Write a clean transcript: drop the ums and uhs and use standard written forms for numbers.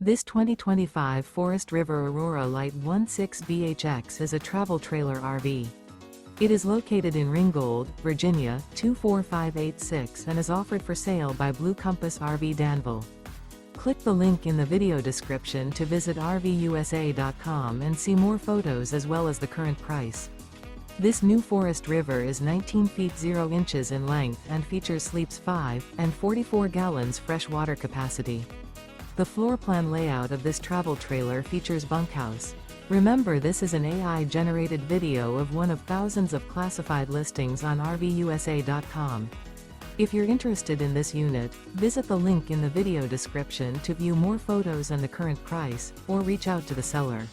This 2025 Forest River Aurora Light 16BHX is a travel trailer RV. It is located in Ringgold, Virginia, 24586 and is offered for sale by Blue Compass RV Danville. Click the link in the video description to visit RVUSA.com and see more photos as well as the current price. This new Forest River is 19 feet 0 inches in length and features sleeps 5 and 44 gallons fresh water capacity. The floor plan layout of this travel trailer features bunkhouse. Remember, this is an AI-generated video of one of thousands of classified listings on RVUSA.com. If you're interested in this unit, visit the link in the video description to view more photos and the current price, or reach out to the seller.